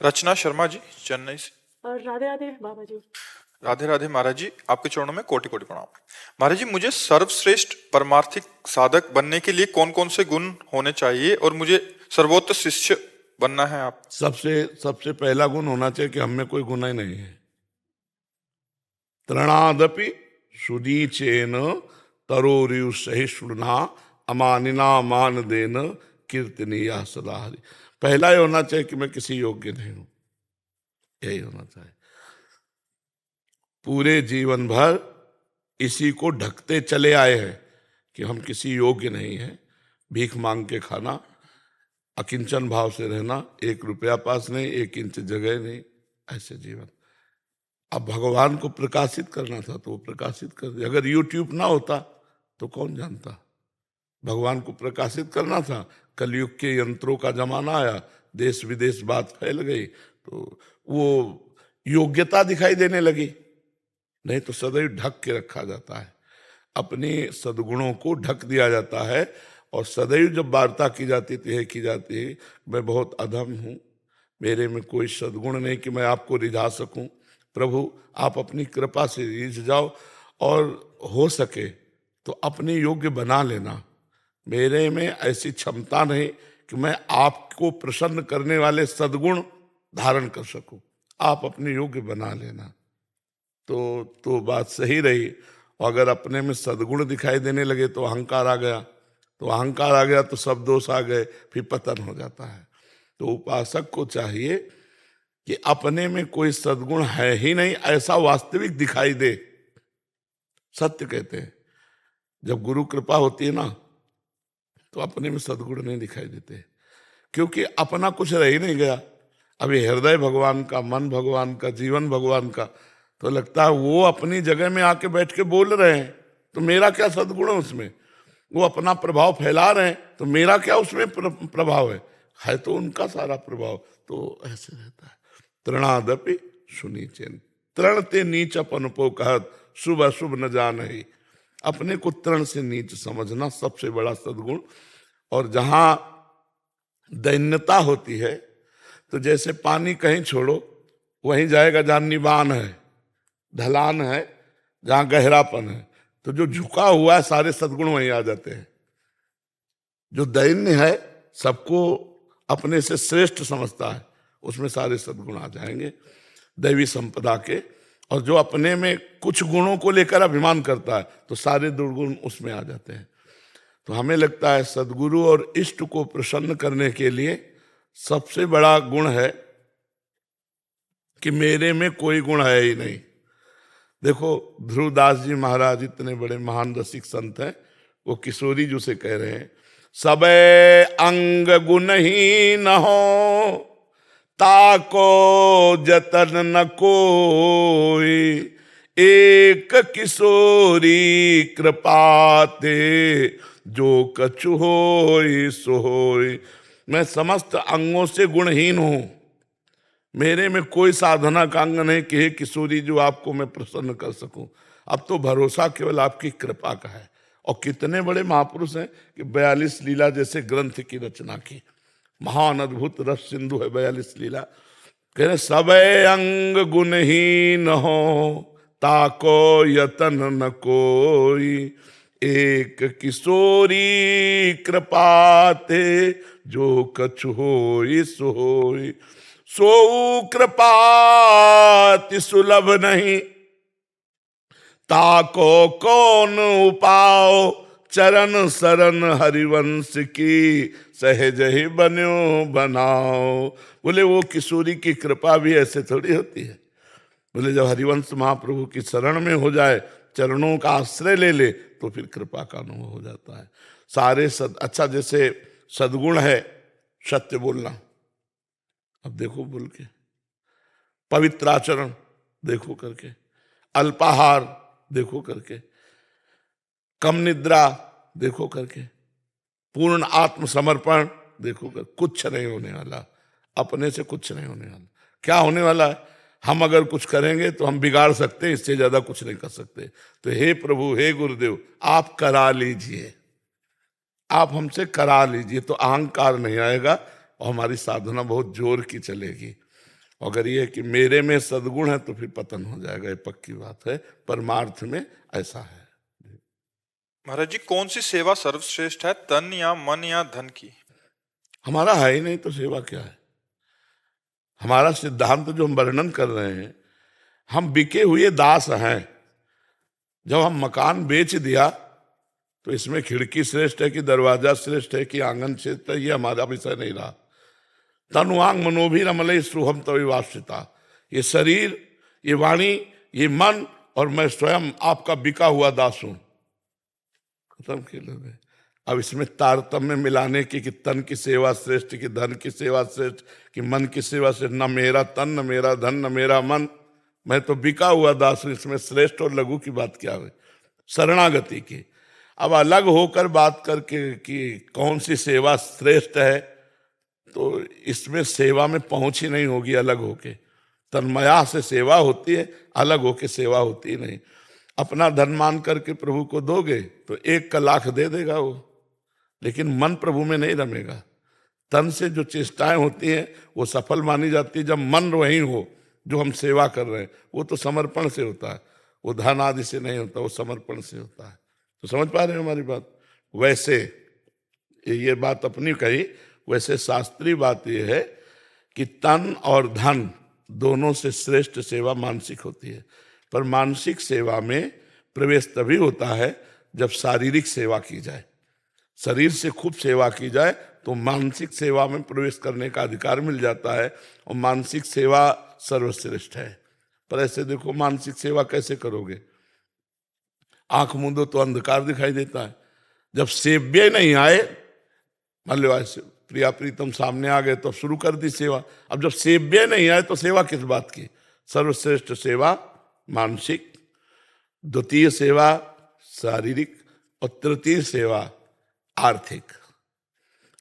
रचना शर्मा जी, चेन्नई से। और राधे राधे बाबा जी। राधे राधे महाराज जी, आपके चरणों में कोटि कोटि प्रणाम। महाराज जी, मुझे सर्वश्रेष्ठ परमार्थिक साधक बनने के लिए कौन कौन से गुण होने चाहिए और मुझे सर्वोत्तम शिष्य बनना है आप? सबसे सबसे पहला गुण होना चाहिए कि हम में कोई गुना ही नहीं है। तृणादपि सुदीचेन तरोरिव सहिष्णुना अमानिना मान देन कीर्तनीया सदा हरि। पहला ये होना चाहिए कि मैं किसी योग्य नहीं हूं, यही होना चाहिए। पूरे जीवन भर इसी को ढकते चले आए हैं कि हम किसी योग्य नहीं हैं, भीख मांग के खाना, अकिंचन भाव से रहना, 1 रुपया पास नहीं, 1 इंच जगह नहीं, ऐसे जीवन। अब भगवान को प्रकाशित करना था तो वो प्रकाशित कर दिया। अगर यूट्यूब ना होता तो कौन जानता। भगवान को प्रकाशित करना था, कलयुग के यंत्रों का जमाना आया, देश विदेश बात फैल गई तो वो योग्यता दिखाई देने लगी। नहीं तो सदैव ढक के रखा जाता है, अपने सद्गुणों को ढक दिया जाता है। और सदैव जब वार्ता की जाती है मैं बहुत अधम हूं, मेरे में कोई सद्गुण नहीं कि मैं आपको रिझा सकूं। प्रभु आप अपनी कृपा से रिझ जाओ और हो सके तो अपने योग्य बना लेना। मेरे में ऐसी क्षमता नहीं कि मैं आपको प्रसन्न करने वाले सद्गुण धारण कर सकूं, आप अपने योग्य बना लेना। तो बात सही रही। और अगर अपने में सद्गुण दिखाई देने लगे तो अहंकार आ गया, तो सब दोष आ गए, फिर पतन हो जाता है। तो उपासक को चाहिए कि अपने में कोई सद्गुण है ही नहीं ऐसा वास्तविक दिखाई दे। सत्य कहते हैं, जब गुरु कृपा होती है ना तो अपने में सद्गुण नहीं दिखाई देते, क्योंकि अपना कुछ रह ही नहीं गया। अभी हृदय भगवान का, मन भगवान का, जीवन भगवान का, तो लगता है वो अपनी जगह में आके बैठ के बोल रहे हैं तो मेरा क्या सद्गुण है उसमें। वो अपना प्रभाव फैला रहे हैं तो मेरा क्या उसमें प्रभाव है तो उनका सारा प्रभाव। तो ऐसे रहता है। तृणादपि सुनीचेन, तृण ते नीच अपनपो कहत, शुभ अशुभ न जान ही। अपने को तृण से नीच समझना सबसे बड़ा सद्गुण। और जहां दैन्यता होती है तो जैसे पानी कहीं छोड़ो वहीं जाएगा जहां निबान है, ढलान है, जहां गहरापन है, तो जो झुका हुआ है सारे सद्गुण वहीं आ जाते हैं। जो दैन्य है, सबको अपने से श्रेष्ठ समझता है, उसमें सारे सद्गुण आ जाएंगे दैवी संपदा के। और जो अपने में कुछ गुणों को लेकर अभिमान करता है तो सारे दुर्गुण उसमें आ जाते हैं। तो हमें लगता है सद्गुरु और इष्ट को प्रसन्न करने के लिए सबसे बड़ा गुण है कि मेरे में कोई गुण है ही नहीं। देखो ध्रुवदास जी महाराज इतने बड़े महान रसिक संत हैं, वो किशोरी जी से कह रहे हैं, सबे अंग गुण ही न हो ताको जतन न कोई, एक किशोरी कृपाते जो कछु होई सो होई। मैं समस्त अंगों से गुणहीन हूं, मेरे में कोई साधना का अंग नहीं कि हे किशोरी जो आपको मैं प्रसन्न कर सकूं। अब तो भरोसा केवल आपकी कृपा का है। और कितने बड़े महापुरुष हैं कि 42 लीला जैसे ग्रंथ की रचना की। महान अद्भुत रस सिंधु है 42 लीला। कह रहे सबे अंग गुणहीन हो ताको यतन न कोई, एक किशोरी कृपाते जो कछु होई सो होई। सो कृपाति सुलभ नहीं ताको कौन उपाओ, चरण शरण हरिवंश की सहज ही बन्यो बनाओ। बोले वो किशोरी की कृपा भी ऐसे थोड़ी होती है। बोले जब हरिवंश महाप्रभु की शरण में हो जाए, चरणों का आश्रय ले ले तो फिर कृपा का अनुभव हो जाता है। सारे अच्छा जैसे सद्गुण है सत्य बोलना, अब देखो बोल के, पवित्र आचरण देखो करके, अल्पाहार देखो करके, कम निद्रा देखो करके, पूर्ण आत्मसमर्पण देखो कर, कुछ नहीं होने वाला, अपने से कुछ नहीं होने वाला। क्या होने वाला है, हम अगर कुछ करेंगे तो हम बिगाड़ सकते हैं, इससे ज्यादा कुछ नहीं कर सकते। तो हे प्रभु, हे गुरुदेव, आप करा लीजिए, आप हमसे करा लीजिए, तो अहंकार नहीं आएगा और हमारी साधना बहुत जोर की चलेगी। अगर ये कि मेरे में सद्गुण है तो फिर पतन हो जाएगा, ये पक्की बात है। परमार्थ में ऐसा है। महाराज जी, कौन सी सेवा सर्वश्रेष्ठ है, तन या मन या धन की? हमारा है ही नहीं तो सेवा क्या है? हमारा सिद्धांत जो हम वर्णन कर रहे हैं, हम बिके हुए दास हैं। जब हम मकान बेच दिया तो इसमें खिड़की श्रेष्ठ है कि दरवाजा श्रेष्ठ है कि आंगन श्रेष्ठ है, ये हमारा विषय नहीं रहा। तनुवांग मनोभिरमले सुहम तविवासिता, ये शरीर, ये वाणी, ये मन और मैं स्वयं आपका बिका हुआ दास हूं। खत्म खेल में। अब इसमें तारतम्य मिलाने की कि तन की सेवा श्रेष्ठ, कि धन की सेवा श्रेष्ठ, कि मन की सेवा श्रेष्ठ, न मेरा तन, न मेरा धन, न मेरा मन, मैं तो बिका हुआ दास हूं, इसमें श्रेष्ठ और लघु की बात क्या है? शरणागति की। अब अलग होकर बात करके कि कौन सी सेवा श्रेष्ठ है, तो इसमें सेवा में पहुंच ही नहीं होगी अलग होके। तन्मया से सेवा होती है, अलग होके सेवा होती ही नहीं। अपना धन मान करके प्रभु को दोगे तो 1 का लाख दे देगा वो, लेकिन मन प्रभु में नहीं रमेगा। तन से जो चेष्टाएं होती हैं वो सफल मानी जाती है जब मन वही हो जो हम सेवा कर रहे हैं। वो तो समर्पण से होता है, वो धन आदि से नहीं होता, वो समर्पण से होता है। तो समझ पा रहे हैं हमारी बात? वैसे ये बात अपनी कही, वैसे शास्त्रीय बात यह है कि तन और धन दोनों से श्रेष्ठ सेवा मानसिक होती है। पर मानसिक सेवा में प्रवेश तभी होता है जब शारीरिक सेवा की जाए। शरीर से खूब सेवा की जाए तो मानसिक सेवा में प्रवेश करने का अधिकार मिल जाता है, और मानसिक सेवा सर्वश्रेष्ठ है। पर ऐसे देखो, मानसिक सेवा कैसे करोगे? आंख मूंदो तो अंधकार दिखाई देता है। जब सेव्य नहीं आए, मान लो ऐसे प्रिया प्रीतम सामने आ गए तो शुरू कर दी सेवा। अब जब सेव्य नहीं आए तो सेवा किस बात की? सर्वश्रेष्ठ सेवा मानसिक, द्वितीय सेवा शारीरिक, और तृतीय सेवा आर्थिक।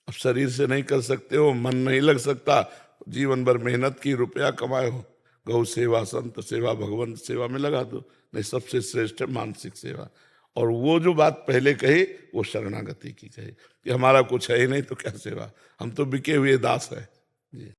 अब शरीर से नहीं कर सकते हो, मन नहीं लग सकता, जीवन भर मेहनत की, रुपया कमाए हो, गौ सेवा, संत सेवा, भगवंत सेवा में लगा दो। नहीं, सबसे श्रेष्ठ है मानसिक सेवा। और वो जो बात पहले कही वो शरणागति की कही कि हमारा कुछ है ही नहीं तो क्या सेवा, हम तो बिके हुए दास है। जी।